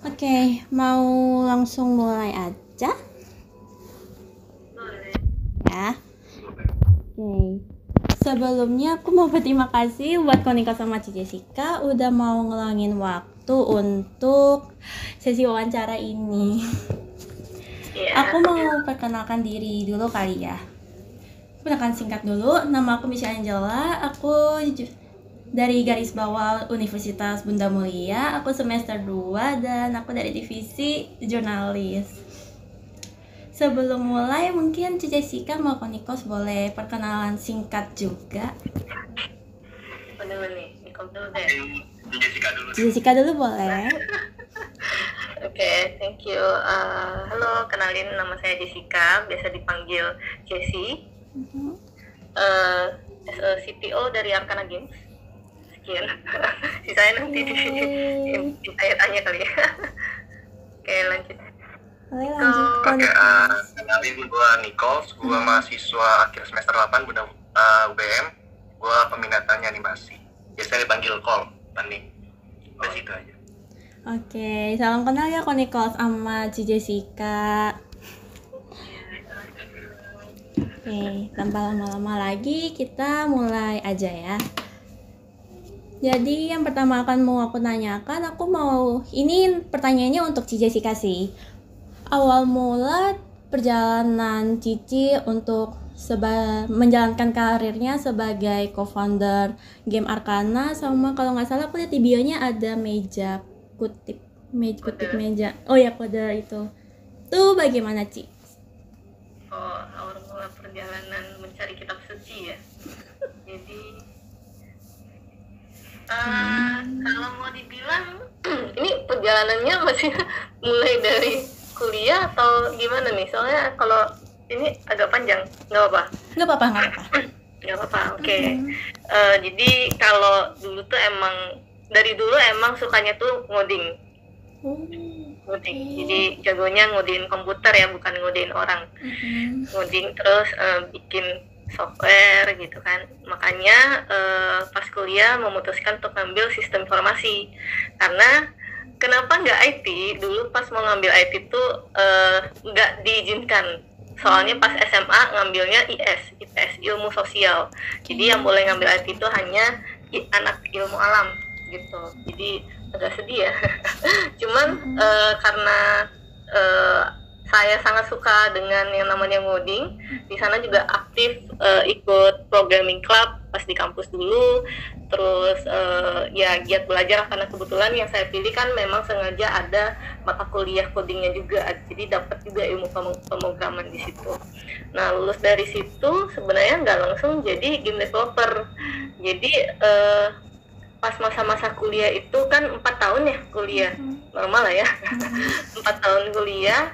Oke, mau langsung mulai aja Boleh. ya. Oke. Sebelumnya aku mau berterima kasih buat Konika sama Ci Jessica udah mau ngelangin waktu untuk sesi wawancara ini. Iya. Aku mau perkenalkan diri dulu kali ya. Perkenalkan singkat dulu, nama aku Misha Angela, aku dari garis bawah Universitas Bunda Mulia, aku semester 2 dan aku dari divisi jurnalis. Sebelum mulai mungkin Ci Jessica mau Konikos boleh perkenalan singkat juga. Dulu nih, Nikol dulu deh. Ci Jessica dulu boleh. Oke, thank you. Halo, kenalin nama saya Jessica, biasa dipanggil Jessie. As a CTO dari Arkana Games. Sekian. Sisanya nanti saya tanya kali ya. Oke, lanjut. Boleh lanjut Oke, Konikos. kenalin gue Nichols, gue mahasiswa akhir semester 8 Bunda UBM, gue peminatannya animasi. Biasanya dipanggil Kol, Tani. Udah situ aja. Oke, salam kenal ya Konikos sama Ci Jessica. Oke, tanpa lama-lama lagi kita mulai aja ya. Jadi yang pertama akan mau aku tanyakan, ini pertanyaannya untuk Ci Jessica sih. Awal mula perjalanan Cici untuk menjalankan karirnya sebagai co-founder game Arkana, sama kalau nggak salah aku lihat di bio-nya ada meja kutip meja. Oh ya, kode itu. Tuh bagaimana, Ci? Oh, awal mula perjalanan mencari kitab suci ya. Jadi, kalau mau dibilang, ini perjalanannya masih mulai dari kuliah atau gimana nih? Soalnya kalau ini agak panjang, nggak apa-apa. Nggak apa-apa. Nggak apa-apa, oke. Jadi kalau dulu tuh dari dulu emang sukanya tuh ngoding. Jadi jagonya ngodin komputer ya, bukan ngodin orang. Ngoding terus bikin software gitu kan. Makanya pas kuliah memutuskan untuk ngambil sistem informasi. Karena kenapa nggak IT? Dulu pas mau ngambil IT tuh nggak diizinkan. Soalnya pas SMA ngambilnya IPS, ilmu sosial. Jadi yang boleh ngambil IT itu hanya anak ilmu alam gitu. Jadi agak sedih ya. Cuman karena saya sangat suka dengan yang namanya ngoding, di sana juga aktif ikut programming club pas di kampus dulu. Terus ya giat belajar, karena kebetulan yang saya pilih kan memang sengaja ada mata kuliah codingnya juga, jadi dapat juga ilmu pemrograman di situ. Nah, lulus dari situ sebenarnya nggak langsung jadi game developer. Jadi pas masa-masa kuliah itu kan 4 tahun ya kuliah, normal lah ya. 4 tahun kuliah,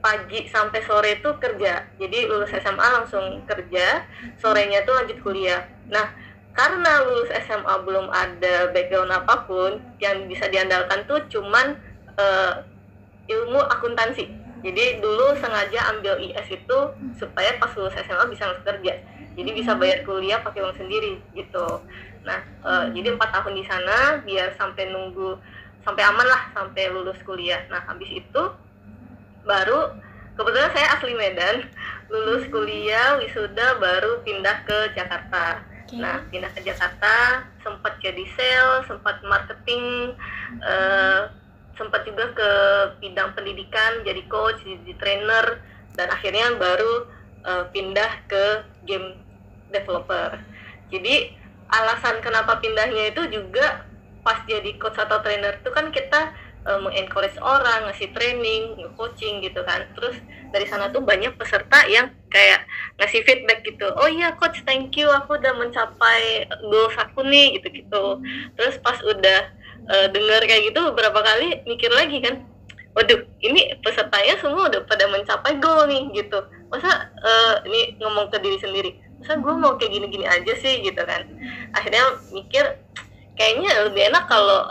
pagi sampai sore itu kerja. Jadi lulus SMA langsung kerja, sorenya tuh lanjut kuliah. Nah, karena lulus SMA belum ada background apapun, yang bisa diandalkan tuh cuman ilmu akuntansi. Jadi dulu sengaja ambil IS itu supaya pas lulus SMA bisa langsung kerja. Jadi bisa bayar kuliah pakai uang sendiri gitu. Nah, jadi 4 tahun di sana biar sampai aman lah sampai lulus kuliah. Nah, habis itu baru kebetulan saya asli Medan, lulus kuliah wisuda baru pindah ke Jakarta. Nah, pindah ke Jakarta, sempat jadi sales, sempat marketing, sempat juga ke bidang pendidikan, jadi coach, jadi trainer, dan akhirnya baru pindah ke game developer. Jadi alasan kenapa pindahnya itu juga pas jadi coach atau trainer itu kan kita mengencourage orang, ngasih training, nge-coaching gitu kan. Terus dari sana tuh banyak peserta yang kayak ngasih feedback gitu. Oh iya coach, thank you, aku udah mencapai goals aku nih gitu-gitu. Terus pas udah dengar kayak gitu beberapa kali mikir lagi kan, waduh ini pesertanya semua udah pada mencapai goal nih gitu. Masa ini ngomong ke diri sendiri, masa gue mau kayak gini-gini aja sih gitu kan. Akhirnya mikir kayaknya lebih enak kalau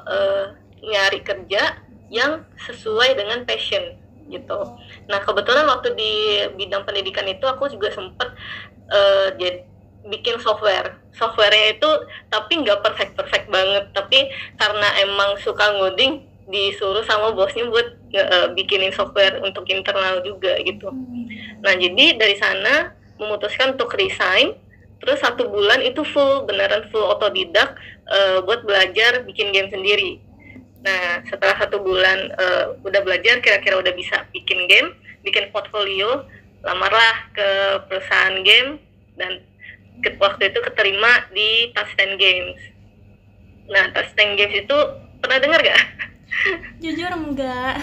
nyari kerja yang sesuai dengan passion gitu. Nah, kebetulan waktu di bidang pendidikan itu aku juga sempet bikin softwarenya itu, tapi nggak perfect banget, tapi karena emang suka ngoding disuruh sama bosnya buat bikinin software untuk internal juga gitu. Nah jadi dari sana memutuskan untuk resign, terus 1 bulan itu beneran full otodidak buat belajar bikin game sendiri. Nah setelah 1 bulan udah belajar, kira-kira udah bisa bikin game, bikin portfolio, lamarlah ke perusahaan game, dan waktu itu keterima di Touchstone Games. Nah Touchstone Games itu pernah dengar gak? Jujur enggak.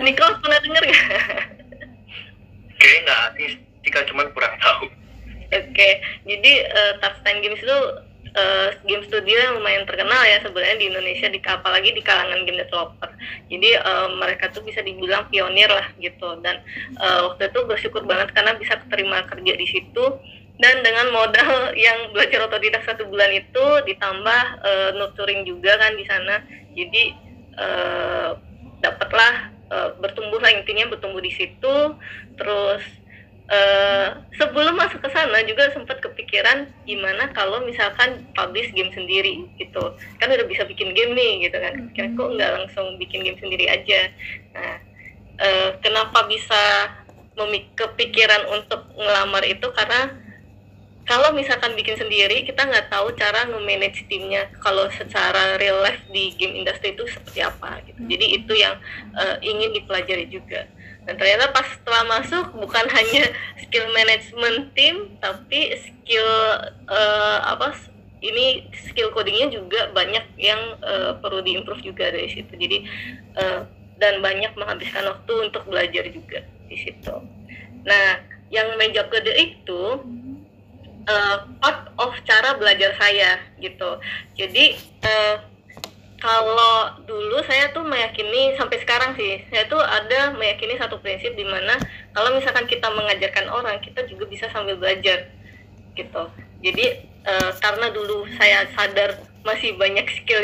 Nicole pernah dengar gak? Kayaknya nggak sih, cuman kurang tahu. Oke, jadi Touchstone Games itu game studio yang lumayan terkenal ya sebenarnya di Indonesia, apalagi di kalangan game developer. Jadi mereka tuh bisa dibilang pionir lah gitu, dan waktu itu bersyukur banget karena bisa keterima kerja di situ, dan dengan modal yang belajar otodidak 1 bulan itu ditambah nurturing juga kan di sana, jadi dapatlah bertumbuh lah, intinya bertumbuh di situ. Terus sebelum masuk ke sana juga sempat kepikiran gimana kalau misalkan publish game sendiri gitu, kan udah bisa bikin game nih gitu kan, kok nggak langsung bikin game sendiri aja. Nah kenapa bisa kepikiran untuk ngelamar itu, karena kalau misalkan bikin sendiri kita nggak tahu cara nge-manage timnya kalau secara real life di game industry itu seperti apa gitu. Jadi itu yang ingin dipelajari juga. Dan ternyata pas setelah masuk bukan hanya skill management tim, tapi skill skill codingnya juga banyak yang perlu diimprove juga dari situ. Jadi dan banyak menghabiskan waktu untuk belajar juga di situ. Nah, yang meja kode itu part of cara belajar saya gitu. Jadi kalau dulu saya tuh meyakini, sampai sekarang sih, saya tuh ada meyakini satu prinsip di mana kalau misalkan kita mengajarkan orang, kita juga bisa sambil belajar gitu. Jadi karena dulu saya sadar masih banyak skill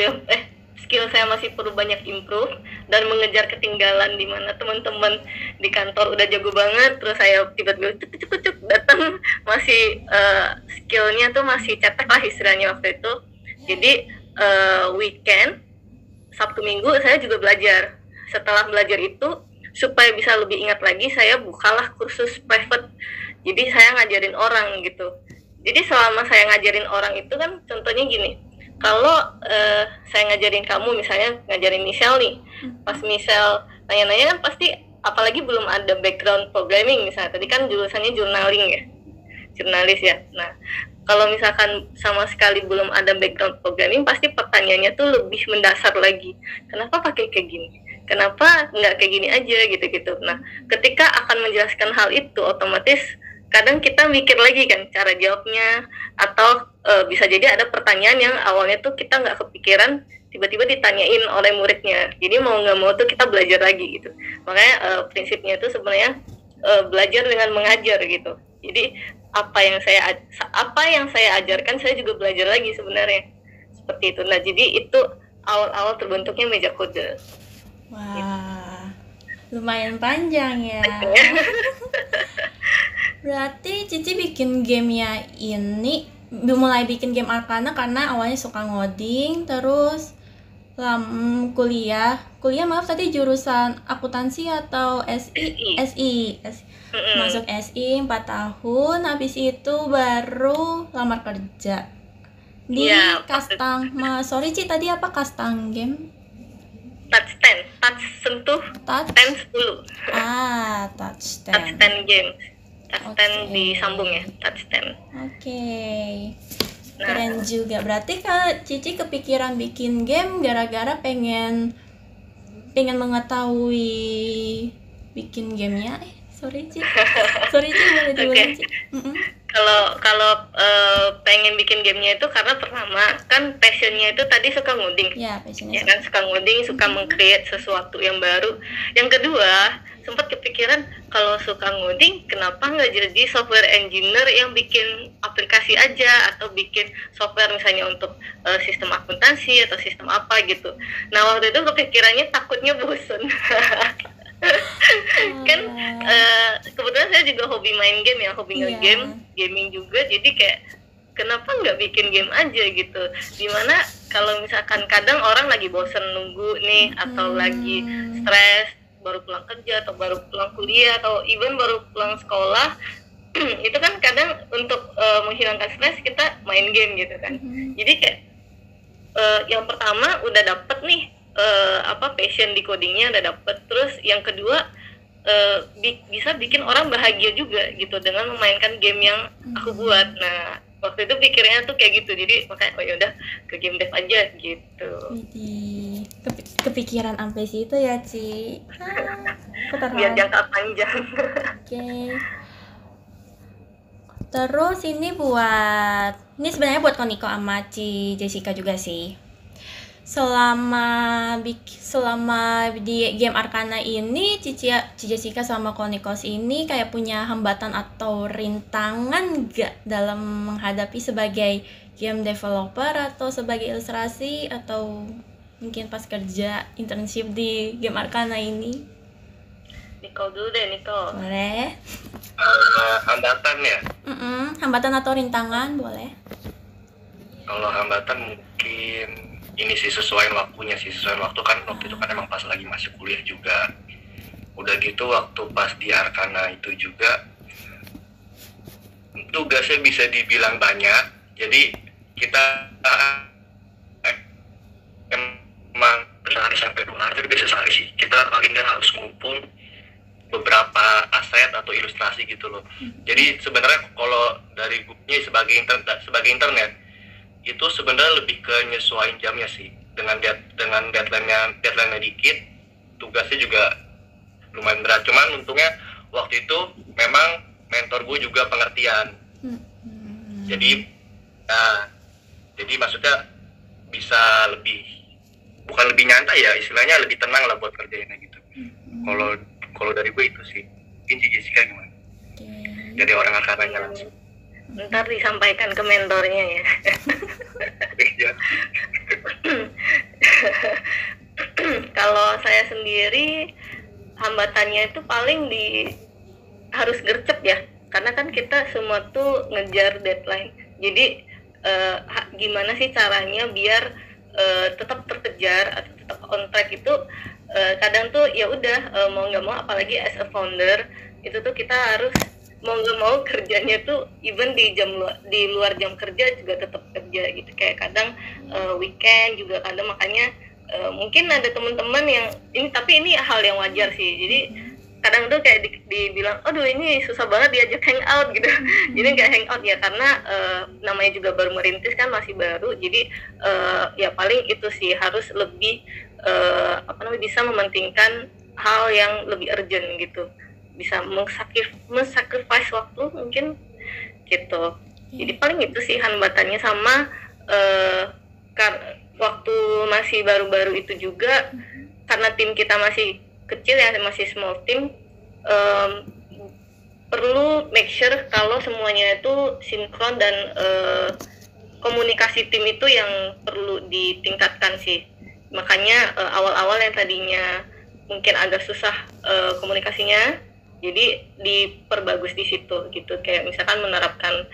saya masih perlu banyak improve dan mengejar ketinggalan di mana teman-teman di kantor udah jago banget, terus saya tiba-tiba cuk datang masih skillnya tuh masih cetek lah istilahnya waktu itu. Jadi weekend Sabtu Minggu saya juga belajar. Setelah belajar itu supaya bisa lebih ingat lagi, saya bukalah kursus private. Jadi saya ngajarin orang gitu. Jadi selama saya ngajarin orang itu kan contohnya gini, kalau saya ngajarin kamu, misalnya ngajarin Michelle nih, pas Michelle nanya-nanya kan pasti, apalagi belum ada background programming misalnya, tadi kan jurusannya jurnalis ya. Nah kalau misalkan sama sekali belum ada background programming, pasti pertanyaannya tuh lebih mendasar lagi. Kenapa pakai kayak gini? Kenapa nggak kayak gini aja gitu-gitu. Nah ketika akan menjelaskan hal itu, otomatis kadang kita mikir lagi kan cara jawabnya, atau bisa jadi ada pertanyaan yang awalnya tuh kita nggak kepikiran, tiba-tiba ditanyain oleh muridnya. Jadi mau nggak mau tuh kita belajar lagi gitu. Makanya prinsipnya itu sebenarnya belajar dengan mengajar gitu. Jadi apa yang saya ajarkan, saya juga belajar lagi sebenarnya, seperti itu. Nah jadi itu awal-awal terbentuknya meja kode. Wah, lumayan panjang ya. Berarti Cici bikin gamenya ini, mulai bikin game Arcana karena awalnya suka ngoding, terus kuliah maaf tadi jurusan akuntansi atau SI. Masuk SI 4 tahun, habis itu baru lamar kerja di Kastang. Ci tadi apa Kastang game? Touch 10 Touch 10 game. Touch 10 disambung ya, Touch 10. Oke. Keren juga. Berarti Kak Cici kepikiran bikin game gara-gara pengen mengetahui bikin gamenya. Sorry Ci, boleh diulang Ci. Kalau pengen bikin gamenya itu karena pertama kan passionnya itu tadi suka ngoding. Ya, passionnya. Ya kan, suka ngoding, suka meng-create sesuatu yang baru. Yang kedua, sempat kepikiran kalau suka ngoding, kenapa nggak jadi software engineer yang bikin aplikasi aja, atau bikin software misalnya untuk sistem akuntansi atau sistem apa gitu. Nah waktu itu kepikirannya takutnya bosen. Kan kebetulan saya juga hobi main game ya, hobi nge-game, gaming juga, jadi kayak kenapa nggak bikin game aja gitu, dimana kalau misalkan kadang orang lagi bosen nunggu nih atau lagi stres baru pulang kerja atau baru pulang kuliah atau even baru pulang sekolah itu kan kadang untuk menghilangkan stres kita main game gitu kan. Jadi kayak yang pertama udah dapet nih passion di codingnya udah dapet, terus yang kedua bisa bikin orang bahagia juga gitu dengan memainkan game yang aku buat. Nah waktu itu pikirnya tuh kayak gitu, jadi makanya oh yaudah ke game dev aja gitu. Kepikiran sampai situ ya Ci. Biar jangka panjang. Oke. Terus ini sebenarnya buat Koniko sama Ci Jessica juga sih. Selama di game Arcana ini Ci Jessica sama Konikos ini kayak punya hambatan atau rintangan gak dalam menghadapi sebagai game developer atau sebagai ilustrasi atau mungkin pas kerja internship di game Arcana ini? Nicole dulu deh, Nicole. Boleh. Hambatan ya? Hambatan atau rintangan boleh. Kalau hambatan mungkin ini sih sesuai waktunya sih. Sesuai waktu kan waktu itu kan emang pas lagi masih kuliah juga. Udah gitu waktu pas di Arcana itu juga tugasnya bisa dibilang banyak. Jadi kita emang sehari sampai 2 hari, biasa sehari sih. Kita paling nggak harus ngumpul beberapa aset atau ilustrasi gitu loh. Jadi sebenarnya kalau dari gue sebagai internet itu sebenarnya lebih ke nyesuaiin jamnya sih, dengan deadline-nya dikit, tugasnya juga lumayan berat. Cuman untungnya waktu itu memang mentor gue juga pengertian. Jadi maksudnya bisa bukan lebih nyantai ya, istilahnya lebih tenang lah buat kerjainnya gitu. Kalau dari gue itu sih. Mungkin Jessica gimana? Jadi orang akarnya langsung. Ntar disampaikan ke mentornya ya. Kalau saya sendiri hambatannya itu paling harus gercep ya, karena kan kita semua tuh ngejar deadline. Jadi gimana sih caranya biar tetap terkejar atau tetap on track itu kadang tuh ya udah mau nggak mau, apalagi as a founder itu tuh kita harus mau nggak mau kerjanya tuh even di luar jam kerja juga tetap kerja gitu. Kayak kadang weekend juga kadang, makanya mungkin ada teman-teman yang tapi ini hal yang wajar sih. Jadi kadang tuh kayak dibilang aduh ini susah banget diajak hangout gitu. Jadi nggak hangout ya karena namanya juga baru merintis kan, masih baru. Jadi ya paling itu sih, harus lebih bisa mementingkan hal yang lebih urgent gitu, bisa mensacrifice waktu mungkin gitu. Jadi paling itu sih hambatannya. Sama waktu masih baru-baru itu juga karena tim kita masih kecil ya, masih small team, perlu make sure kalau semuanya itu sinkron dan komunikasi tim itu yang perlu ditingkatkan sih. Makanya awal-awal yang tadinya mungkin agak susah komunikasinya, jadi diperbagus di situ gitu. Kayak misalkan menerapkan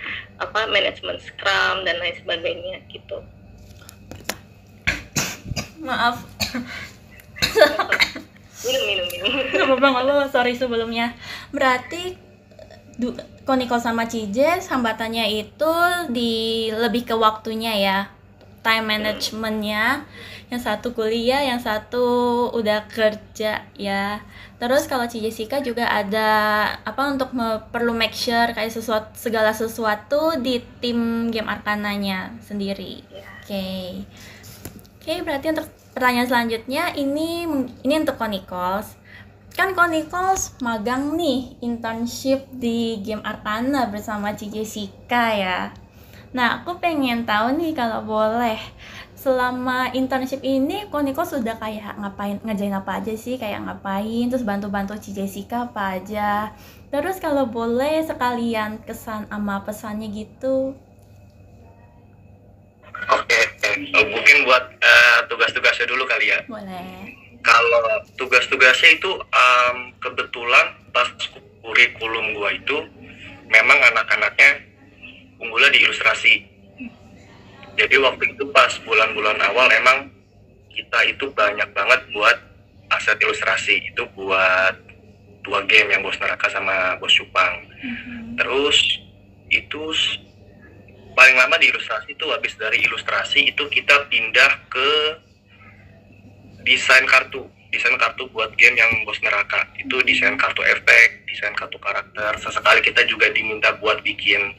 manajemen Scrum dan lain sebagainya gitu. Maaf. minum. Nggak apa-apa, sorry sebelumnya. Berarti Koniko sama Cijes hambatannya itu lebih ke waktunya ya, time managementnya. Yang satu kuliah, yang satu udah kerja ya. Terus kalau Ci Jessica juga ada untuk perlu make sure kayak segala sesuatu di tim game Arcananya sendiri. Oke, berarti untuk pertanyaan selanjutnya ini untuk Konikols. Kan Konikols magang nih, internship di game Arcana bersama Ci Jessica ya. Nah, aku pengen tahu nih kalau boleh, selama internship ini Konikols sudah kayak ngerjain apa aja sih, kayak ngapain, terus bantu-bantu Ci Jessica apa aja. Terus kalau boleh sekalian kesan sama pesannya gitu. Oke, mungkin buat tugas-tugasnya dulu kali ya. Boleh. Kalau tugas-tugasnya itu kebetulan pas kurikulum gua itu memang anak-anaknya unggulnya di ilustrasi. Jadi waktu itu pas bulan-bulan awal emang kita itu banyak banget buat aset ilustrasi. Itu buat 2 game yang Bos Neraka sama Bos Cupang. Terus itu paling lama di ilustrasi itu, habis dari ilustrasi itu kita pindah ke desain kartu buat game yang Bos Neraka. Itu desain kartu efek, desain kartu karakter. Sesekali kita juga diminta buat bikin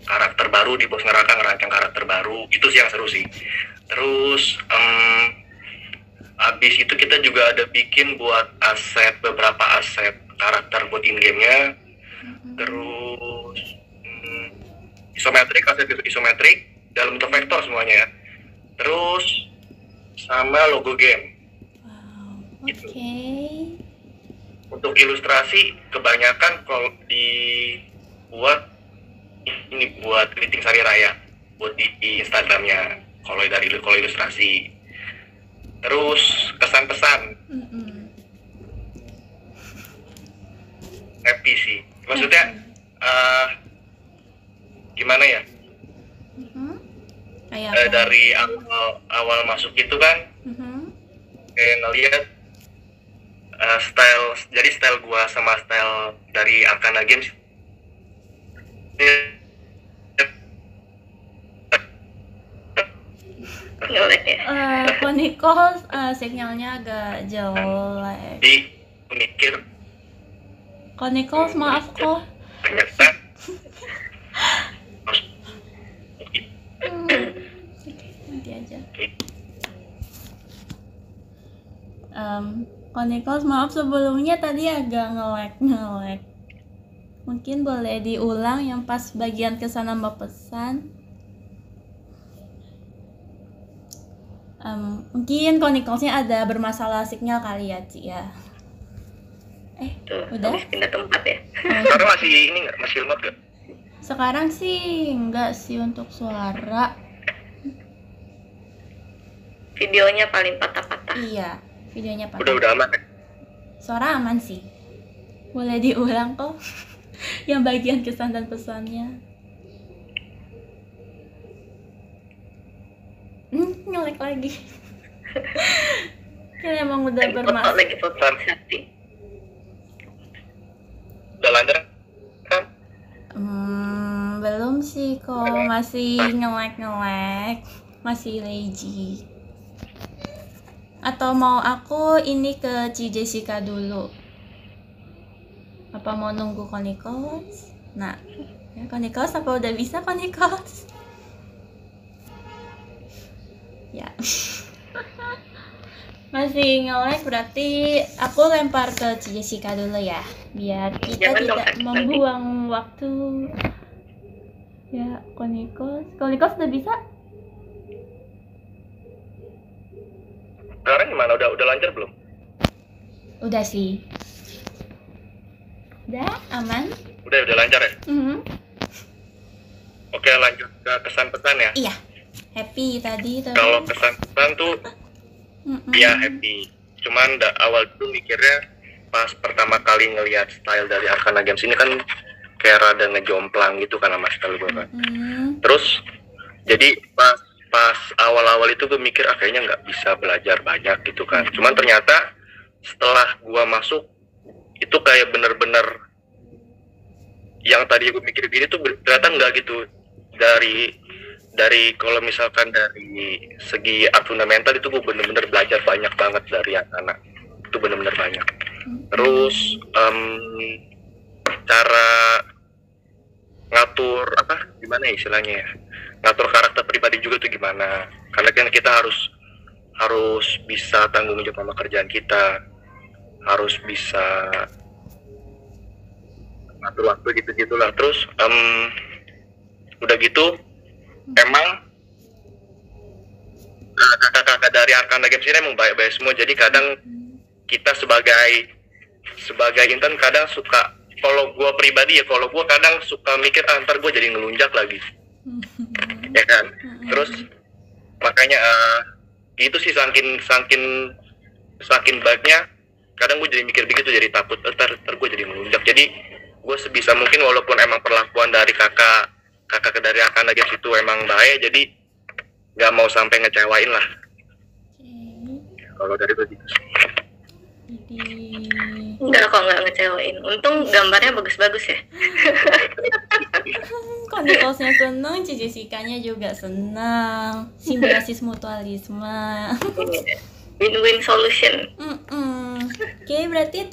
karakter baru di Bos Neraka, ngerancang karakter baru. Itu sih yang seru sih. Terus abis itu kita juga ada bikin buat beberapa aset karakter buat in-game-nya. Terus aset isometrik dalam bentuk vektor semuanya ya. Terus sama logo game. Oke. Untuk ilustrasi kebanyakan kalau dibuat ini buat Keriting Sari Raya, buat di Instagramnya kalau ilustrasi. Terus kesan-pesan happy sih, maksudnya gimana ya, dari awal masuk itu kan kayak ngeliat style gua sama style dari Arcana Games Jelek ya. Koniko sinyalnya agak jelek. Di mikir Koniko maaf kok. ternyata Nanti aja. Koniko maaf sebelumnya tadi agak nge-lag. Mungkin boleh diulang yang pas bagian kesan nambah pesan. Mungkin Konikosnya ada bermasalah sinyal kali ya, Ci ya. Tuh, Udah? habis pindah tempat ya. sekarang masih ini nggak, masih lemot nggak? Sekarang sih enggak sih untuk suara. Videonya paling patah-patah. Iya, videonya patah. Udah aman ya? Suara aman sih. Boleh diulang kok. Yang bagian kesan dan pesannya. Ngelek lagi. Kan emang udah bermasalah. Lagi foto setting. Udah lancar kan? Belum sih kok, masih ngelek, masih lazy. Atau mau aku ini ke Ci Jessica dulu? Apa mau nunggu Konikos? Nah, ya Konikos apa udah bisa Konikos? Ya. Masih nge-lag berarti aku lempar ke Ci Jessica dulu ya, biar kita Jangan tidak dong, membuang waktu. Ya, Konikos udah bisa? Sekarang gimana? Udah lancar belum? Udah sih. Udah aman? Udah lancar ya? Oke, lanjut ke kesan pesan ya. Iya. Happy tadi terus. Kalau kesan pesan tuh ya happy. Cuman awal tuh mikirnya pas pertama kali ngelihat style dari Arcana Games ini kan kayak rada ngejomplang gitu kan sama style gue kan. Terus jadi pas awal-awal itu gue mikir kayaknya nggak bisa belajar banyak gitu kan. Cuman ternyata setelah gue masuk itu kayak bener-bener yang tadi gue mikir gini tuh ternyata nggak gitu. Dari kalau misalkan dari segi art fundamental itu gue bener-bener belajar banyak banget dari anak-anak, itu bener-bener banyak. Terus cara ngatur gimana ya istilahnya ya, ngatur karakter pribadi juga tuh gimana, karena kan kita harus bisa tanggung jawab sama kerjaan kita, harus bisa ngatur waktu gitu-gitulah. Terus udah gitu emang kakak-kakak dari Arcana Games ini emang baik-baik semua. Jadi kadang kita sebagai intern kadang suka, kalau gue pribadi ya, kalau gue kadang suka mikir ntar gue jadi ngelunjak lagi ya kan. Terus makanya itu sih saking baiknya kadang gue jadi mikir begitu, jadi takut ntar gue jadi ngelunjak. Jadi gue sebisa mungkin walaupun emang perlakuan dari kakak dari Arcana Games itu emang bahaya, jadi nggak mau sampai ngecewain lah. Kalau dari begitu sih. Enggak kok, nggak ngecewain. Untung gambarnya bagus-bagus ya. Kok Nikolsnya seneng, Ci Jessica-nya juga seneng. Simbiosis mutualisme. Win-win solution. Oke, berarti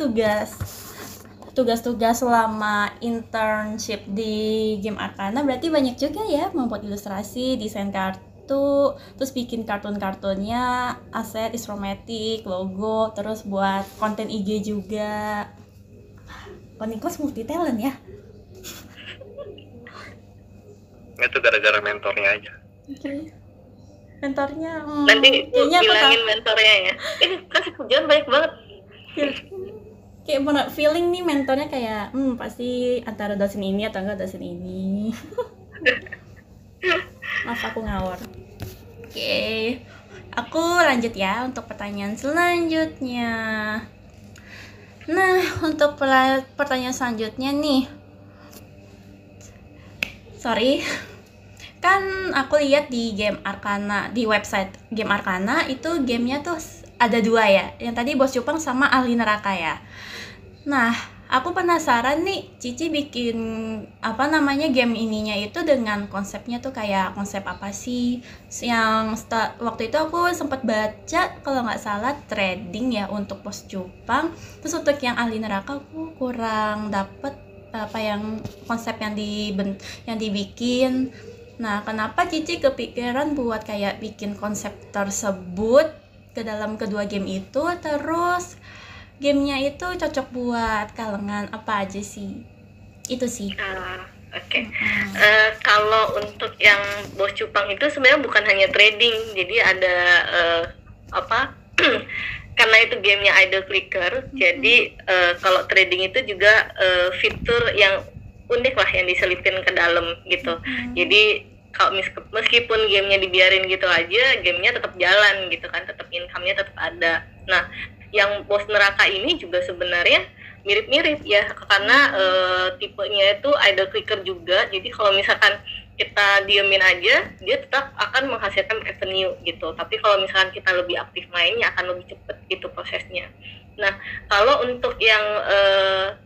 tugas-tugas selama internship di Game Arcana berarti banyak juga ya, membuat ilustrasi, desain kartu, terus bikin kartun-kartunnya, aset, isromatik, logo, terus buat konten IG juga. Kok Nikos multi talent ya? Itu gara-gara mentornya aja. Oke. Mentornya Nanti kayaknya aku bilangin tahu. mentornya ya. Ini kasih kerjaan banyak banget. Kayak bener feeling nih mentornya kayak pasti antara dosen ini atau enggak dosen ini. Maaf aku ngawur. Oke. Aku lanjut ya untuk pertanyaan selanjutnya. Nah, untuk pertanyaan selanjutnya nih. Sorry. Kan aku lihat di Game Arcana, di website Game Arcana itu gamenya tuh ada 2 ya. Yang tadi Bos Cupang sama Ahli Neraka ya. Nah, aku penasaran nih, Cici bikin game ininya itu dengan konsepnya tuh kayak konsep apa sih? Yang waktu itu aku sempat baca kalau nggak salah trading ya untuk Bos Cupang. Terus untuk yang Ahli Neraka aku kurang dapet konsep yang dibikin. Nah, kenapa Cici kepikiran buat kayak bikin konsep tersebut ke dalam kedua game itu, terus gamenya itu cocok buat kalangan apa aja sih? Itu sih. Oke. Kalau untuk yang Bos Cupang itu sebenarnya bukan hanya trading, jadi ada karena itu gamenya idle clicker, jadi kalau trading itu juga fitur yang unik lah yang diselipin ke dalam gitu. Jadi kalau meskipun gamenya dibiarin gitu aja, gamenya tetap jalan gitu kan, tetap income-nya tetap ada. Nah, yang Bos Neraka ini juga sebenarnya mirip-mirip ya, karena tipenya itu idle clicker juga. Jadi kalau misalkan kita diemin aja, dia tetap akan menghasilkan revenue gitu. Tapi kalau misalkan kita lebih aktif mainnya akan lebih cepet gitu prosesnya. Nah, kalau untuk yang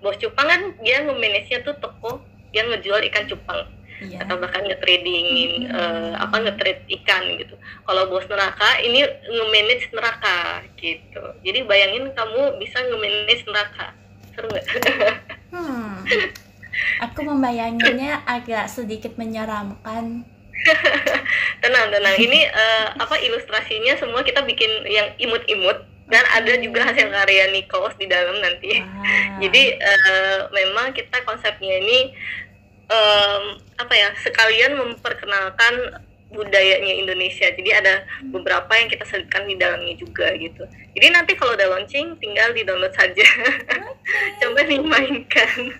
Bos Cupang kan dia nge-manage-nya tuh toko yang ngejual ikan cupang. Iya. Atau bahkan nge-trading nge-trade ikan gitu. Kalau Bos Neraka ini nge-manage neraka gitu. Jadi bayangin kamu bisa nge-manage neraka. Seru nggak? Aku membayanginnya agak sedikit menyeramkan. Tenang. Ini ilustrasinya semua kita bikin yang imut-imut. Dan ada juga hasil karya Nikos di dalam nanti. Jadi memang kita konsepnya ini sekalian memperkenalkan budayanya Indonesia. Jadi ada beberapa yang kita selipkan di dalamnya juga gitu. Jadi nanti kalau udah launching tinggal di-download saja. Coba dimainkan.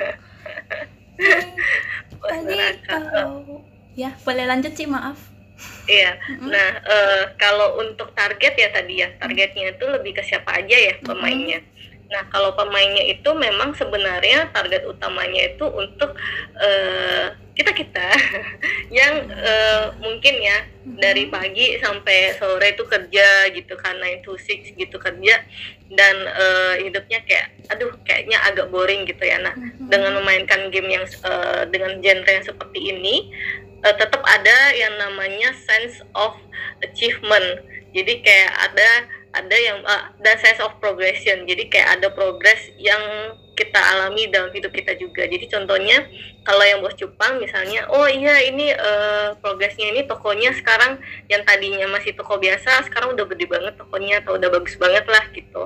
Ya, boleh lanjut sih, maaf. Iya. Nah, kalau untuk target ya tadi ya, targetnya itu lebih ke siapa aja ya pemainnya. Nah, kalau pemainnya itu memang sebenarnya target utamanya itu untuk kita yang mungkin ya dari pagi sampai sore itu kerja gitu kan, 9 to 6 gitu kerja, dan hidupnya kayaknya agak boring gitu ya. Nah, dengan memainkan game yang dengan genre yang seperti ini, tetap ada yang namanya sense of achievement. Jadi kayak ada yang dan sense of progression. Jadi kayak ada progress yang kita alami dalam hidup kita juga. Jadi contohnya kalau yang Bos Cupang misalnya, oh iya ini progresnya ini tokonya sekarang yang tadinya masih toko biasa sekarang udah gede banget tokonya, atau udah bagus banget lah gitu,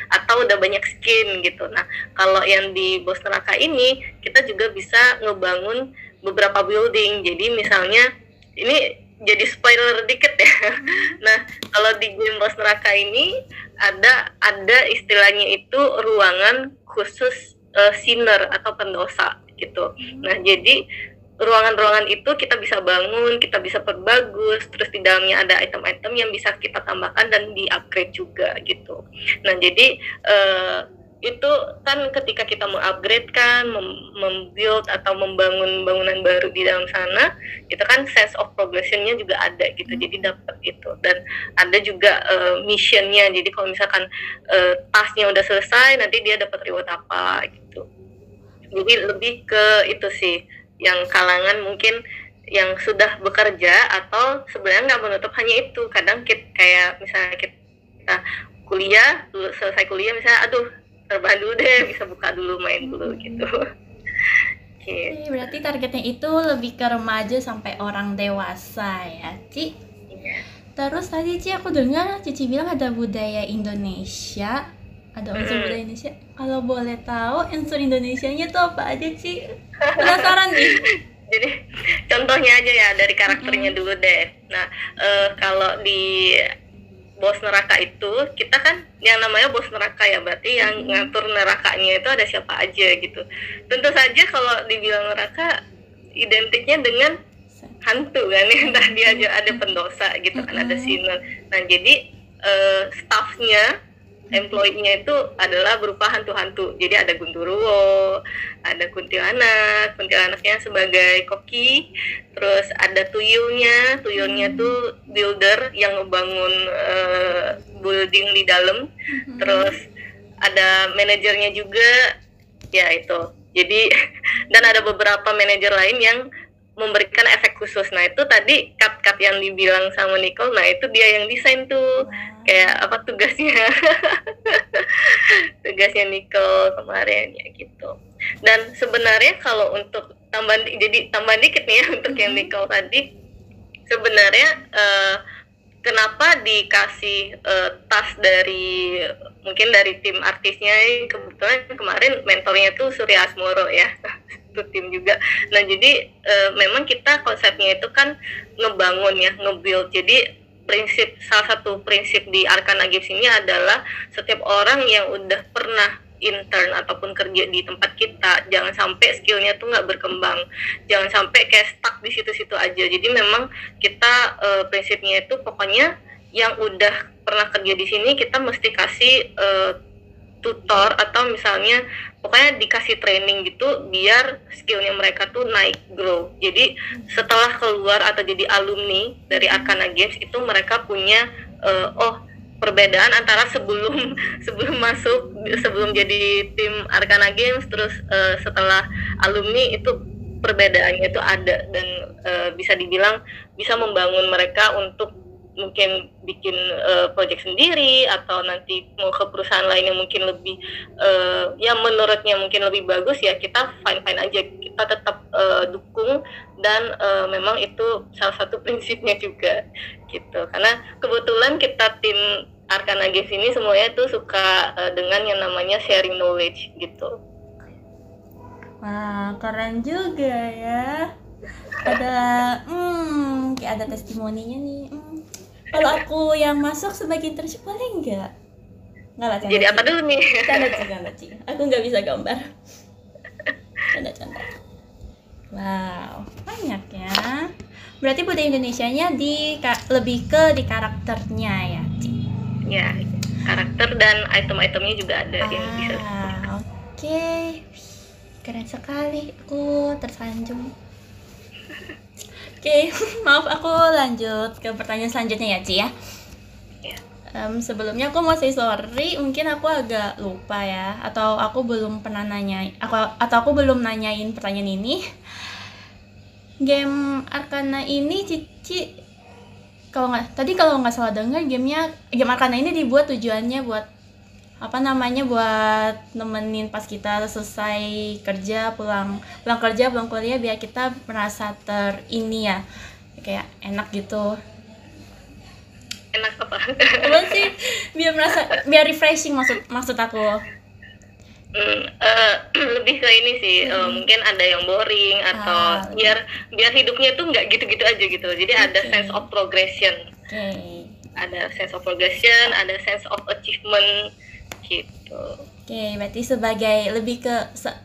atau udah banyak skin gitu. Nah, kalau yang di Bos Neraka ini kita juga bisa ngebangun beberapa building. Jadi misalnya ini jadi spoiler dikit ya. Nah, kalau di game Bos Neraka ini ada istilahnya itu ruangan khusus sinner atau pendosa gitu. Nah, jadi ruangan-ruangan itu kita bisa bangun, kita bisa perbagus, terus di dalamnya ada item-item yang bisa kita tambahkan dan di-upgrade juga gitu. Nah, jadi itu kan ketika kita mengupgrade kan, membuild atau membangun bangunan baru di dalam sana, itu kan sense of progression-nya juga ada gitu, jadi dapat itu. Dan ada juga mission-nya, jadi kalau misalkan task-nya udah selesai, nanti dia dapat reward apa gitu. Jadi lebih ke itu sih, yang kalangan mungkin yang sudah bekerja atau sebenarnya nggak menutup hanya itu. Kadang kayak misalnya kita kuliah, selesai kuliah misalnya, aduh terbahan dulu deh, bisa buka dulu, main dulu gitu. Oke, berarti targetnya itu lebih ke remaja sampai orang dewasa ya, Ci? Iya. Terus tadi Ci aku dengar Cici bilang ada budaya Indonesia, ada unsur budaya Indonesia. Kalau boleh tahu unsur Indonesianya tuh apa aja, Ci? Penasaran nih. Jadi contohnya aja ya, dari karakternya dulu deh. Nah, kalau di bos neraka itu, kita kan yang namanya bos neraka ya, berarti yang ngatur nerakanya itu ada siapa aja gitu. Tentu saja kalau dibilang neraka, identiknya dengan hantu kan, yang tadi aja ada pendosa gitu kan, ada sinner. Nah jadi staffnya, employee-nya itu adalah berupa hantu-hantu. Jadi ada Gundurwo, ada kuntilanaknya sebagai koki, terus ada tuyulnya tuh builder yang ngebangun building di dalam, terus ada manajernya juga, ya itu. Jadi dan ada beberapa manajer lain yang memberikan efek khusus. Nah itu tadi cut yang dibilang sama Nicole, nah itu dia yang desain tuh. Kayak apa tugasnya tugasnya Nicole kemarin ya gitu. Dan sebenarnya kalau untuk tambahan dikit nih ya, untuk yang Nicole tadi, sebenarnya kenapa dikasih tas dari mungkin dari tim artisnya, kebetulan kemarin mentornya tuh Surya Asmoro ya, itu tim juga. Nah jadi memang kita konsepnya itu kan ngebangun ya, nge-build. Jadi salah satu prinsip di Arcana Games ini adalah setiap orang yang udah pernah intern ataupun kerja di tempat kita, jangan sampai skillnya tuh nggak berkembang, jangan sampai kayak stuck di situ-situ aja. Jadi memang kita prinsipnya itu pokoknya yang udah pernah kerja di sini kita mesti kasih tutor atau misalnya pokoknya dikasih training gitu biar skillnya mereka tuh naik, grow. Jadi setelah keluar atau jadi alumni dari Arcana Games itu mereka punya perbedaan antara sebelum jadi tim Arcana Games, terus setelah alumni itu perbedaannya itu ada, dan bisa dibilang bisa membangun mereka untuk mungkin bikin project sendiri atau nanti mau ke perusahaan lain yang mungkin lebih yang menurutnya mungkin lebih bagus, ya kita fine aja, kita tetap dukung, dan memang itu salah satu prinsipnya juga gitu. Karena kebetulan kita tim Arcana Games ini semuanya tuh suka dengan yang namanya sharing knowledge gitu. Wah, keren juga ya. Ada kayak ada testimoninya nih. Kalau aku yang masuk sebagai internship boleh nggak? Nggak lah. Jadi apa dulu nih? Canda. Aku nggak bisa gambar. Canda. Wow, banyak ya. Berarti budaya Indonesianya lebih ke di karakternya ya, Ci? Ya, karakter dan item-itemnya juga ada yang bisa. Oke. Keren sekali. Aku tersanjung. Oke, maaf aku lanjut ke pertanyaan selanjutnya ya, Ci ya. Sebelumnya aku mau say sorry, mungkin aku agak lupa ya, atau aku belum pernah aku belum nanyain pertanyaan ini. Game Arcana ini Cici kalau nggak salah dengar, game Arcana ini dibuat tujuannya buat buat nemenin pas kita selesai kerja, pulang kuliah, biar kita merasa kayak enak gitu. Enak apa? Apa sih? Biar refreshing maksud aku. Lebih ke ini sih, mungkin ada yang boring atau biar hidupnya tuh nggak gitu-gitu aja gitu. Jadi ada sense of progression. Ada sense of progression, ada sense of achievement gitu. Berarti lebih ke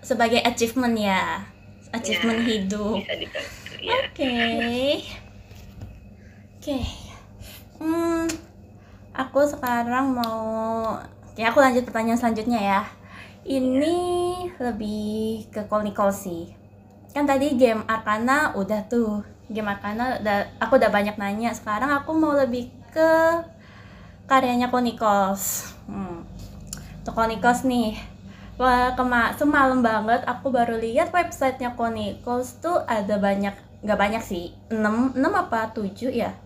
sebagai achievement ya, achievement hidup. Bisa dibantu ya. Aku sekarang aku lanjut pertanyaan selanjutnya ya. Ini lebih ke Call sih. Kan tadi game Arcana udah tuh. Game Arcana aku udah banyak nanya. Sekarang aku mau lebih ke karyanya Chronicles. Untuk Chronicles nih. Wah, semalam banget aku baru lihat websitenya Chronicles tuh ada banyak, nggak banyak sih, 6 apa 7 ya.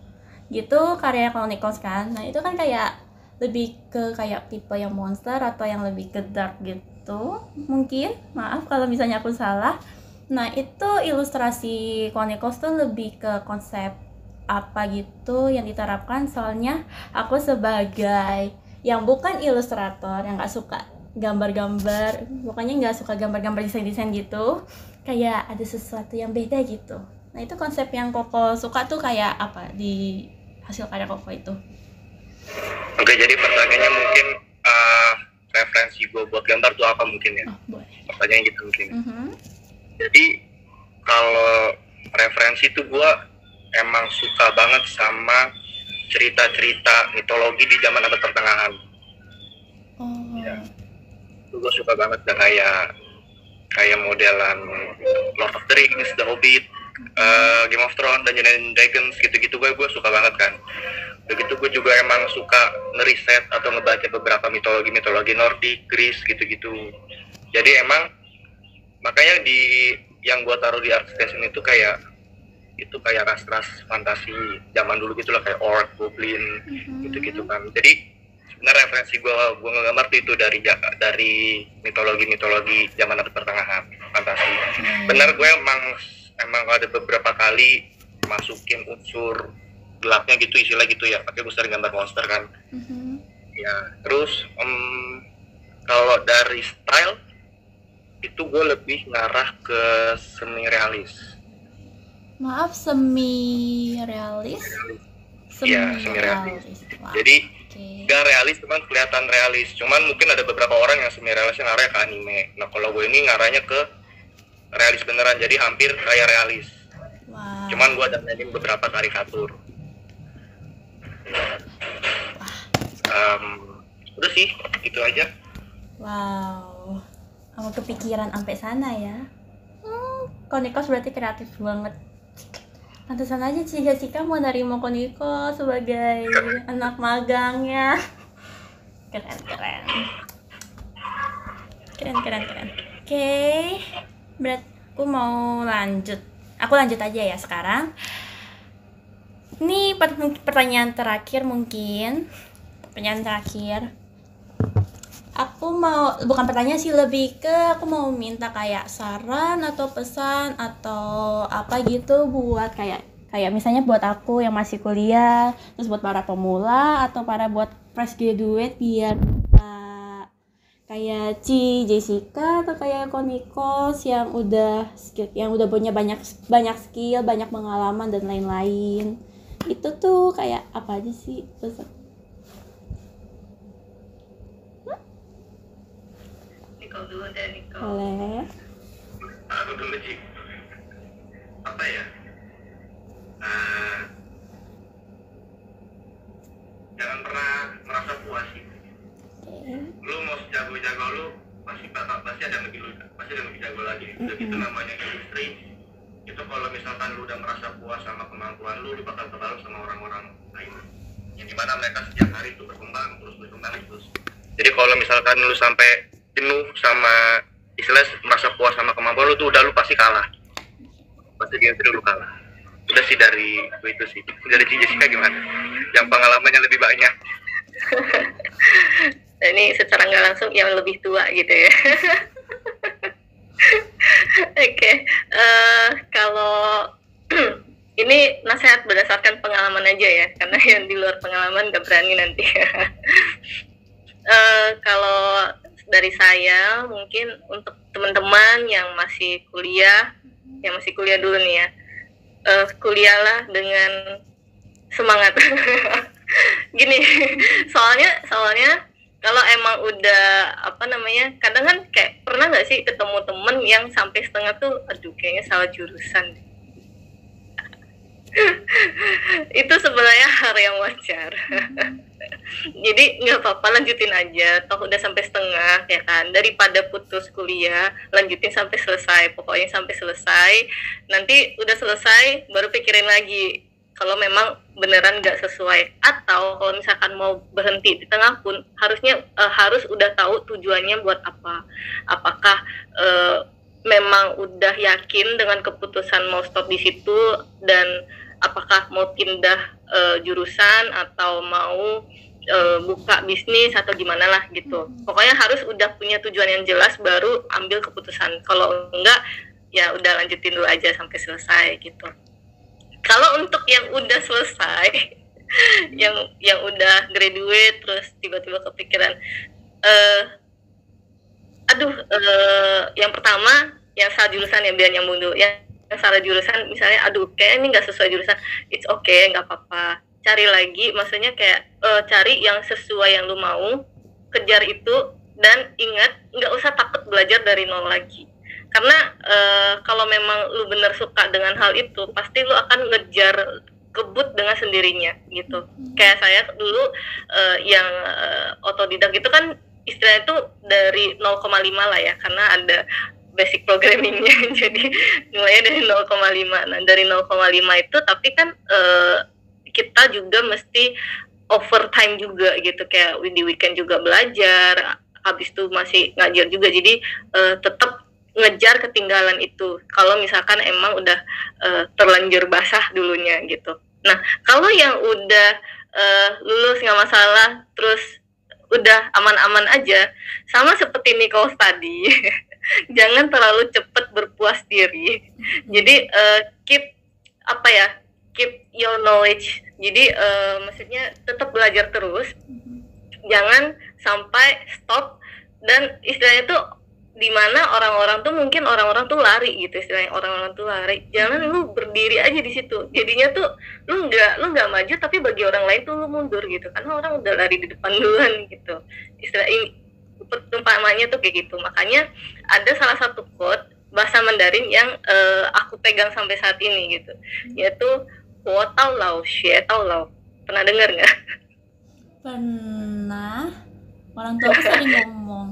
Gitu karya Chronicles kan. Nah, itu kan kayak lebih ke kayak tipe yang monster atau yang lebih ke dark gitu. Mungkin, maaf kalau misalnya aku salah. Nah, itu ilustrasi Chronicles tuh lebih ke konsep apa gitu yang diterapkan, soalnya aku sebagai yang bukan ilustrator, yang nggak suka gambar-gambar, pokoknya nggak suka gambar-gambar desain-desain gitu, kayak ada sesuatu yang beda gitu. Nah, itu konsep yang Koko suka tuh kayak apa di hasil karya Koko itu? Oke, jadi pertanyaannya mungkin referensi gue buat gambar tuh apa mungkin ya? Oh, boleh. Pertanyaan gitu mungkin. Jadi kalau referensi tuh gue emang suka banget sama cerita-cerita mitologi di zaman abad pertengahan. Ya. Gue suka banget dan kayak modelan Lord of the Rings, The Hobbit, Game of Thrones, Dungeons and Dragons gitu-gitu gue suka banget kan. Begitu gue juga emang suka ngeriset atau ngebaca beberapa mitologi Nordik, Greece gitu-gitu. Jadi emang makanya di yang gue taruh di art station itu kayak ras-ras fantasi zaman dulu gitulah, kayak orc, goblin gitu-gitu kan. Jadi sebenarnya referensi gue ngegambar itu dari mitologi zaman abad pertengahan, fantasi. Benar, gue emang ada beberapa kali masukin unsur gelapnya gitu, istilah gitu ya, pakai gue sering gambar monster kan. Ya, terus kalau dari style itu gue lebih ngarah ke semi realis. Maaf, semi realis? Iya, semi realis. Jadi nggak realis, cuman kelihatan realis. Cuman mungkin ada beberapa orang yang semi realisnya ngarahnya ke anime. Nah, kalau gue ini ngarahnya ke realis beneran, jadi hampir kayak realis. Wow. Cuman gue ada mainin beberapa karikatur. Udah sih, itu aja. Wow, kamu kepikiran sampai sana ya. Chronicles berarti kreatif banget. Pantesan aja Ci Jessica mau nerima Chronicles sebagai anak magangnya. Keren. Oke, berarti aku mau lanjut. Aku lanjut aja ya sekarang. Ini pertanyaan terakhir mungkin. Pertanyaan terakhir. Aku mau, bukan pertanyaan sih, lebih ke aku mau minta kayak saran atau pesan atau apa gitu buat kayak misalnya buat aku yang masih kuliah, terus buat para pemula atau para buat fresh graduate, biar kayak Ci Jessica atau kayak Chronicles yang udah punya banyak skill, banyak pengalaman dan lain-lain. Itu tuh kayak apa aja sih pesan? Dulu deh, Niko. Boleh. Aku dulu Ci. Apa ya? Jangan pernah merasa puas sih. Lu mau sejago-jago lu pasti ada yang lebih jago lagi. Udah gitu namanya industri. Itu kalau misalkan lu udah merasa puas sama kemampuan lu bakal bertarung sama orang-orang lain. Yang dimana mereka setiap hari itu berkembang terus. Jadi kalau misalkan lu sampai jenuh sama istilah merasa puas sama kemampuan lu tuh udah, lu pasti kalah. Pasti dia lu kalah. Udah sih dari itu sih. Dari Ci Jessica gimana? Yang pengalamannya lebih banyak. Ini secara nggak langsung yang lebih tua gitu ya. Oke. Kalau ini nasihat berdasarkan pengalaman aja ya, karena yang di luar pengalaman nggak berani nanti. Kalau dari saya mungkin untuk teman-teman yang masih kuliah dulu nih ya, kuliahlah dengan semangat. Gini, soalnya kalau emang udah kadang kan kayak pernah nggak sih ketemu temen yang sampai setengah tuh, aduh kayaknya salah jurusan. Itu sebenarnya hal yang wajar. Jadi nggak apa-apa, lanjutin aja. Toh udah sampai setengah ya kan. Daripada putus kuliah, lanjutin sampai selesai. Pokoknya sampai selesai. Nanti udah selesai, baru pikirin lagi. Kalau memang beneran nggak sesuai, atau kalau misalkan mau berhenti di tengah pun harusnya harus udah tahu tujuannya buat apa. Apakah memang udah yakin dengan keputusan mau stop di situ, dan apakah mau pindah jurusan atau mau buka bisnis atau gimana lah gitu. Pokoknya harus udah punya tujuan yang jelas baru ambil keputusan. Kalau enggak ya udah lanjutin dulu aja sampai selesai gitu. Kalau untuk yang udah selesai, yang udah graduate terus tiba-tiba kepikiran, yang pertama yang salah jurusan ya, biar nyambung dulu. Yang salah jurusan misalnya, kayak ini nggak sesuai jurusan, it's okay, nggak apa-apa. Cari lagi, maksudnya kayak cari yang sesuai yang lu mau, kejar itu, dan ingat nggak usah takut belajar dari nol lagi. Karena kalau memang lu bener suka dengan hal itu, pasti lu akan ngejar kebut dengan sendirinya gitu. Kayak saya dulu yang otodidak itu kan istilahnya itu dari 0,5 lah ya, karena ada basic programmingnya. Jadi mulainya dari 0,5. Nah dari 0,5 itu tapi kan kita juga mesti overtime juga gitu, kayak di weekend juga belajar, habis itu masih ngajar juga. Jadi tetap ngejar ketinggalan itu kalau misalkan emang udah terlanjur basah dulunya gitu. Nah kalau yang udah lulus nggak masalah, terus udah aman-aman aja, sama seperti Nichols tadi, jangan terlalu cepat berpuas diri. Jadi keep your knowledge. Jadi maksudnya tetap belajar terus, jangan sampai stop. Dan istilahnya tuh dimana orang-orang tuh lari gitu, istilahnya orang-orang tuh lari. Jangan lu berdiri aja di situ. Jadinya tuh lu nggak maju, tapi bagi orang lain tuh lu mundur gitu, karena orang udah lari di depan duluan gitu. Istilah ini perumpamaannya tuh kayak gitu. Makanya ada salah satu quote bahasa Mandarin yang aku pegang sampai saat ini gitu, yaitu "Wo tao lao, xue tao lao." Pernah dengar nggak? Pernah. Orang tua aku sering ngomong.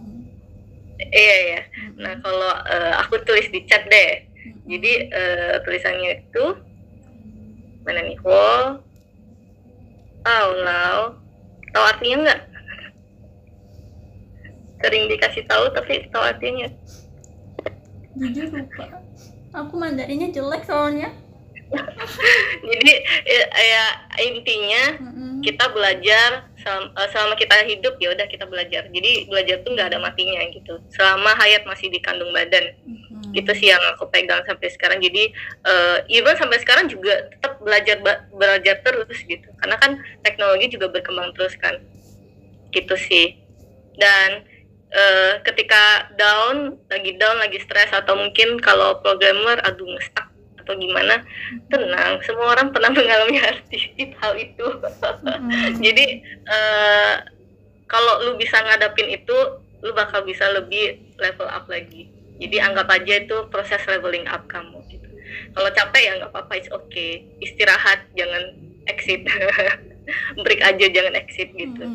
Iya. Nah kalau aku tulis di chat deh. Jadi tulisannya itu mana nih? Wo tao lao. Tahu artinya nggak? Sering dikasih tahu tapi tahu artinya. Jujur lupa. Aku Mandarinnya jelek soalnya. Jadi ya intinya kita belajar selama kita hidup, ya udah kita belajar. Jadi belajar tuh nggak ada matinya gitu, selama hayat masih di kandung badan. Itu sih yang aku pegang sampai sekarang. Jadi even sampai sekarang juga tetap belajar terus gitu, karena kan teknologi juga berkembang terus kan gitu sih. Dan ketika lagi stres, atau mungkin kalau programmer nge-stuck atau gimana, tenang, semua orang pernah mengalami hal itu. Jadi kalau lu bisa ngadapin itu, lu bakal bisa lebih level up lagi. Jadi anggap aja itu proses leveling up kamu gitu. Kalau capek ya nggak apa-apa, it's okay, istirahat, jangan exit. Break aja, jangan exit gitu.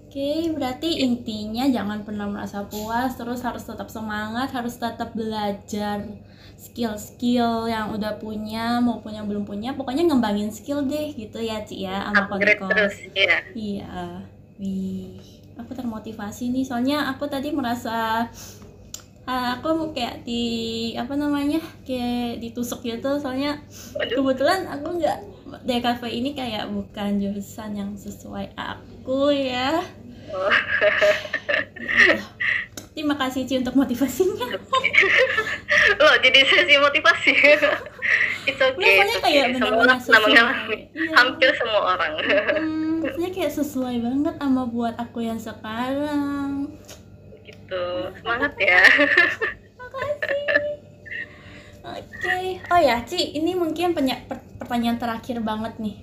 Oke, berarti intinya jangan pernah merasa puas, terus harus tetap semangat, harus tetap belajar skill-skill yang udah punya maupun yang belum punya. Pokoknya ngembangin skill deh gitu ya Ci ya, sama Koniko. Iya. Wih, aku termotivasi nih, soalnya aku tadi merasa aku mau kayak kayak ditusuk gitu, soalnya kebetulan aku nggak, DKV ini kayak bukan jurusan yang sesuai aku ya. Terima kasih Ci untuk motivasinya. Loh, jadi sesi motivasi. It's okay. Soalnya kayak benar-benar mengalami. Hampir semua orang. Maksudnya kayak sesuai banget sama buat aku yang sekarang. Gitu. Semangat ya. Makasih. Oke. Oh ya, Ci, ini mungkin pertanyaan terakhir banget nih.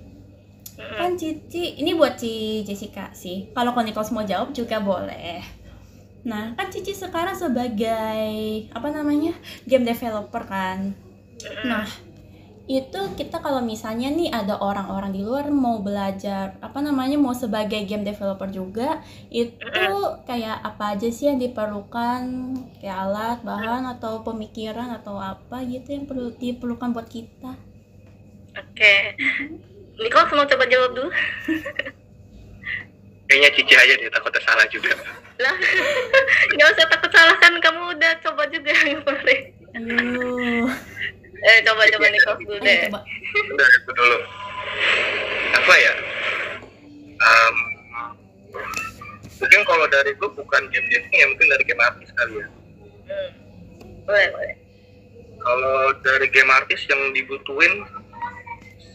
Kan Cici, ini buat Ci Jessica sih. Kalau Koniko mau jawab juga boleh. Nah, kan Cici sekarang sebagai game developer kan. Nah, itu kita kalau misalnya nih ada orang-orang di luar mau belajar mau sebagai game developer juga, itu kayak apa aja sih yang diperlukan, kayak alat, bahan atau pemikiran atau apa gitu yang perlu diperlukan buat kita? Oke. Niko mau coba jawab dulu. Kayaknya Cici aja deh, takutnya salah juga. Lah, nggak usah takut salah kan, kamu udah coba juga kemarin. Ayo. Coba Niko dulu deh. Udah, aku dulu. Apa ya? Mungkin kalau dari gue bukan game deving ya, mungkin dari game artis kali ya. Boleh. Kalau dari game artis yang dibutuhin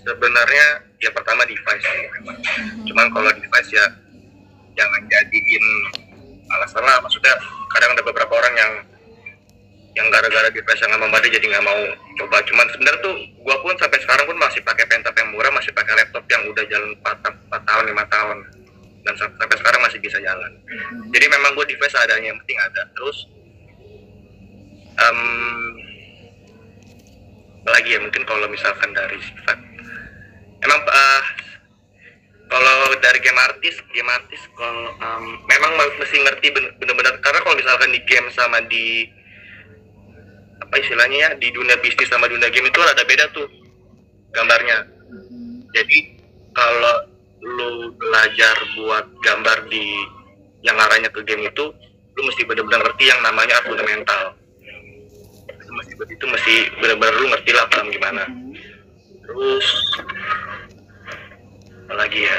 sebenarnya ya pertama device ya, memang. Cuman kalau device ya jangan jadiin alasan lah, maksudnya kadang ada beberapa orang yang gara-gara device yang nggak memadai jadi nggak mau coba. Cuman sebenarnya tuh gua pun sampai sekarang pun masih pakai pentap yang murah, masih pakai laptop yang udah jalan 4 tahun 5 tahun dan sampai sekarang masih bisa jalan. Jadi memang gua device adanya, yang penting ada. Terus apalagi ya, mungkin kalau misalkan dari sifat emang kalau dari game artis kalau memang mesti ngerti bener-bener, karena kalau misalkan di game sama di apa istilahnya ya, di dunia bisnis sama dunia game itu ada beda tuh gambarnya. Jadi kalau lu belajar buat gambar di yang arahnya ke game itu, lu mesti bener-bener ngerti yang namanya fundamental. Itu mesti bener-bener lu ngerti lah paham gimana. Terus apalagi ya,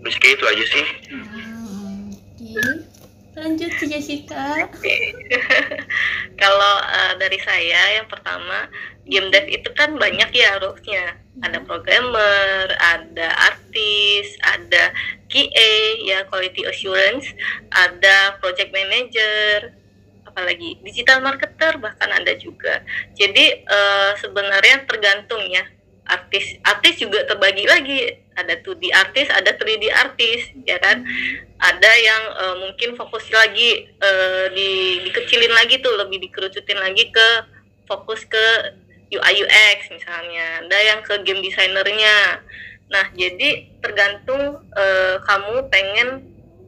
terus kayak itu aja sih. Oke. Lanjut si Jessica. Kalau dari saya, yang pertama, game dev itu kan banyak ya role-nya. Ada programmer, ada artis, ada QA ya, quality assurance, ada project manager, apalagi digital marketer bahkan ada juga. Jadi sebenarnya tergantung ya. Artis juga terbagi lagi, ada 2D artis, ada 3D artis, ya kan? Ada yang mungkin fokus lagi dikecilin lagi tuh, lebih dikerucutin lagi ke fokus ke UI UX misalnya. Ada yang ke game designernya. Nah, jadi tergantung kamu pengen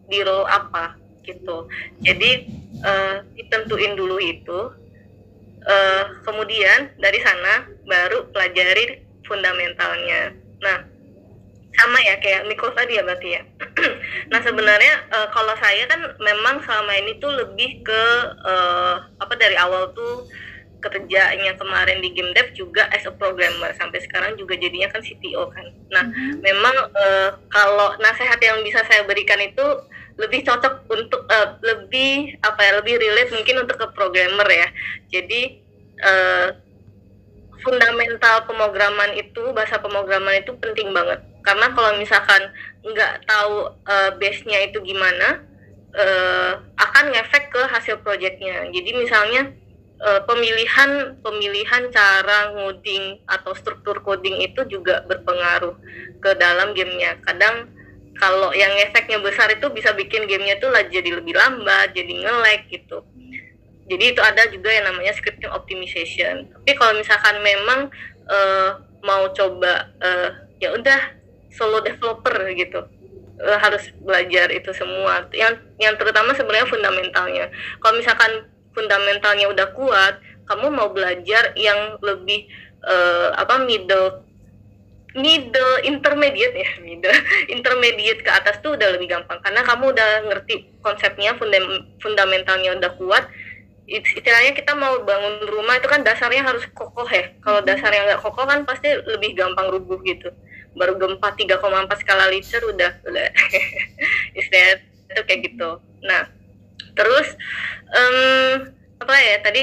di role apa gitu. Jadi ditentuin dulu itu. Kemudian dari sana baru pelajari fundamentalnya. Nah, sama ya kayak Miko tadi ya berarti ya. Nah, sebenarnya kalau saya kan memang selama ini tuh lebih ke dari awal tuh kerjanya kemarin di game dev juga as a programmer, sampai sekarang juga jadinya kan CTO kan. Nah, memang kalau nasihat yang bisa saya berikan itu lebih cocok untuk lebih relate mungkin untuk ke programmer ya. Jadi fundamental pemrograman itu, bahasa pemrograman itu penting banget. Karena kalau misalkan nggak tahu base-nya itu gimana, akan ngefek ke hasil project-nya. Jadi misalnya pemilihan cara ngoding atau struktur coding itu juga berpengaruh ke dalam gamenya. Kadang kalau yang efeknya besar itu bisa bikin gamenya tuh jadi lebih lambat, jadi nge-lag gitu. Jadi itu ada juga yang namanya scripting optimization. Tapi kalau misalkan memang mau coba ya udah solo developer gitu, harus belajar itu semua. Yang terutama sebenarnya fundamentalnya. Kalau misalkan fundamentalnya udah kuat, kamu mau belajar yang lebih intermediate ke atas tuh udah lebih gampang, karena kamu udah ngerti konsepnya, fundamentalnya udah kuat. Istilahnya kita mau bangun rumah itu kan dasarnya harus kokoh ya. Kalau dasarnya nggak kokoh kan pasti lebih gampang rubuh gitu. Baru gempa 3,4 skala Richter udah istilahnya itu kayak gitu. Nah, terus tadi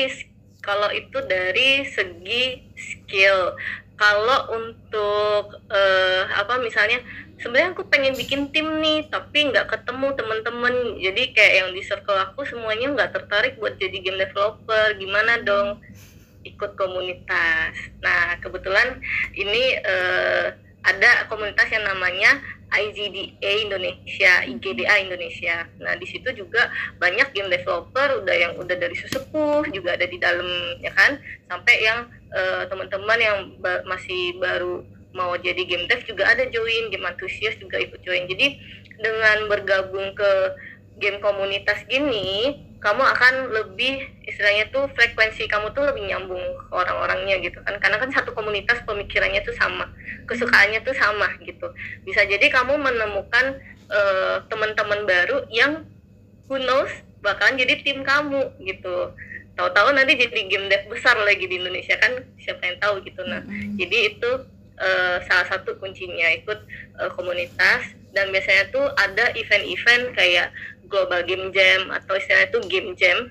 kalau itu dari segi skill. Kalau untuk misalnya sebenarnya aku pengen bikin tim nih tapi nggak ketemu teman-teman, jadi kayak yang di circle aku semuanya nggak tertarik buat jadi game developer, gimana dong? Ikut komunitas. Nah, kebetulan ini ada komunitas yang namanya IGDA Indonesia, IGDA Indonesia. Nah di situ juga banyak game developer yang udah dari sesepuh juga ada di dalam ya kan, sampai yang teman-teman yang masih baru mau jadi game dev juga ada join, game antusias juga ikut join. Jadi dengan bergabung ke game komunitas gini, kamu akan lebih istilahnya tuh frekuensi kamu tuh lebih nyambung ke orang-orangnya gitu kan, karena kan satu komunitas pemikirannya tuh sama, kesukaannya tuh sama gitu. Bisa jadi kamu menemukan teman-teman baru yang who knows bakalan jadi tim kamu gitu, tahu-tahu nanti jadi game dev besar lagi di Indonesia kan, siapa yang tahu gitu. Nah jadi itu salah satu kuncinya ikut komunitas. Dan biasanya tuh ada event-event kayak Global Game Jam atau istilahnya tuh Game Jam.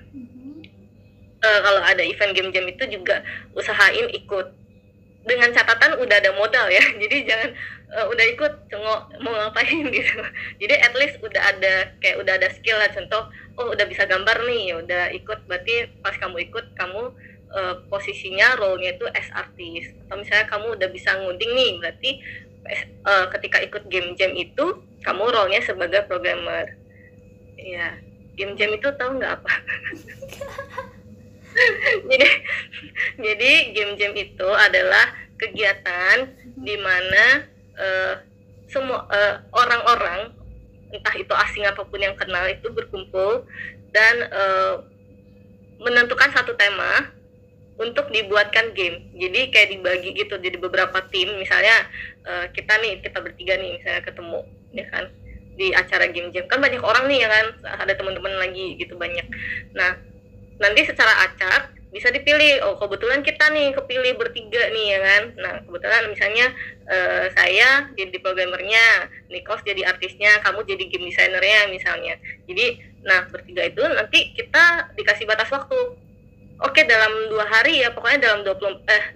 Kalau ada event Game Jam itu juga usahain ikut, dengan catatan udah ada modal ya, jadi jangan udah ikut cengok mau ngapain gitu. Jadi at least udah ada skill lah, contoh udah bisa gambar nih, ya udah ikut, berarti pas kamu ikut kamu posisinya role-nya itu as artist. Atau misalnya kamu udah bisa ngoding nih, berarti ketika ikut game jam itu kamu role-nya sebagai programmer. Ya, game jam itu tahu nggak apa? jadi game jam itu adalah kegiatan di mana semua orang-orang, entah itu asing apapun yang kenal, itu berkumpul dan menentukan satu tema untuk dibuatkan game. Jadi kayak dibagi gitu jadi beberapa tim. Misalnya kita bertiga nih misalnya ketemu ya kan di acara game jam, kan banyak orang nih ya kan, ada teman-teman lagi gitu banyak. Nah nanti secara acak bisa dipilih, kebetulan kita nih kepilih bertiga nih ya kan. Nah kebetulan misalnya saya jadi programmernya, Nikos jadi artisnya, kamu jadi game designernya misalnya. Jadi nah bertiga itu nanti kita dikasih batas waktu. Oke, dalam 2 hari ya, pokoknya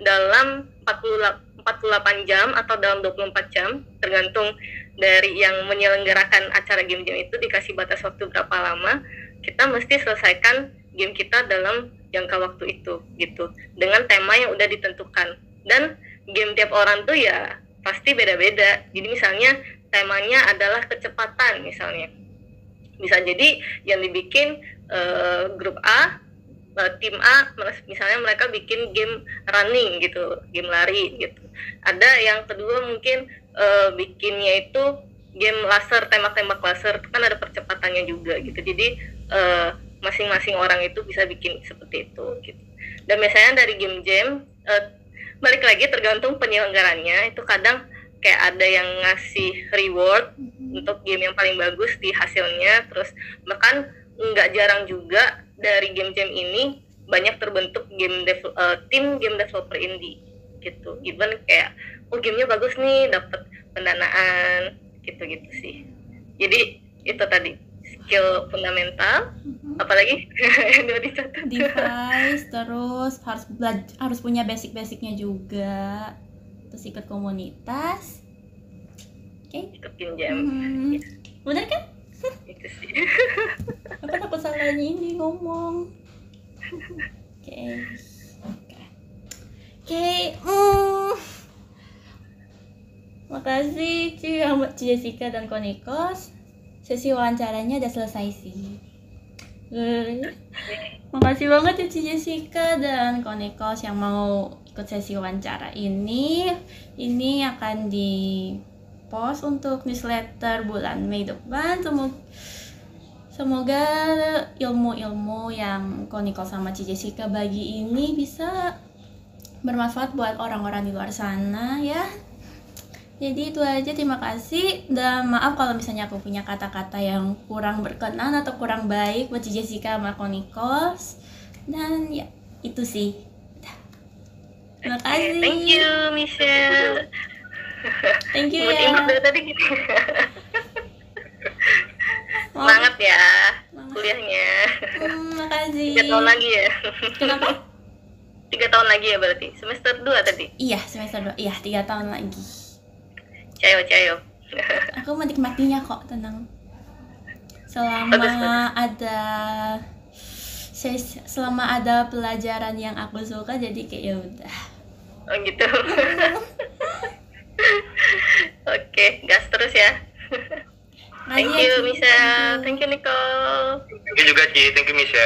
dalam 48 jam atau dalam 24 jam, tergantung dari yang menyelenggarakan acara game jam itu dikasih batas waktu berapa lama, kita mesti selesaikan game kita dalam jangka waktu itu gitu, dengan tema yang udah ditentukan. Dan game tiap orang tuh ya pasti beda-beda. Jadi misalnya temanya adalah kecepatan misalnya, bisa jadi yang dibikin grup A, tim A misalnya mereka bikin game running gitu, game lari gitu. Ada yang kedua mungkin bikinnya itu game laser, tembak-tembak laser, kan ada percepatannya juga gitu. Jadi masing-masing orang itu bisa bikin seperti itu gitu. Dan biasanya dari game jam balik lagi tergantung penyelenggaranya, itu kadang kayak ada yang ngasih reward untuk game yang paling bagus di hasilnya. Terus bahkan nggak jarang juga dari game jam ini banyak terbentuk tim game developer indie gitu. Even kayak gamenya bagus nih, dapat pendanaan gitu-gitu sih. Jadi itu tadi skill fundamental, apalagi udah dicatat. Device, terus harus punya basic-basicnya juga, terus ikut komunitas. Oke. Ikut game jam. Bener kan? Itu sih. Apa takut salah ini ngomong? Oke. Makasih Ci Jessica dan Konikos. Sesi wawancaranya udah selesai sih. Makasih banget ya Ci Jessica dan Konikos yang mau ikut sesi wawancara ini. Ini akan di post untuk newsletter bulan Mei depan. Semoga ilmu-ilmu yang Konikos sama Ci Jessica bagi ini bisa bermanfaat buat orang-orang di luar sana ya. Jadi itu aja, terima kasih. Dan maaf kalau misalnya aku punya kata-kata yang kurang berkenan atau kurang baik buat Ci Jessica sama Konikos. Dan ya, itu sih. Terima kasih. Thank you, Michelle. Thank you ya. Tadi gitu. Semangat ya kuliahnya. Makasih. 3 tahun lagi ya. Kenapa? 3 tahun lagi ya berarti. Semester 2 tadi. Iya, semester 2. Iya, 3 tahun lagi. Cayo. Aku menikmatinya kok, tenang. Selama ada pelajaran yang aku suka, jadi kayak ya udah. Oh gitu. Oke, gas terus ya. Thank you Nicole. Thank you juga Ci, thank you Michelle.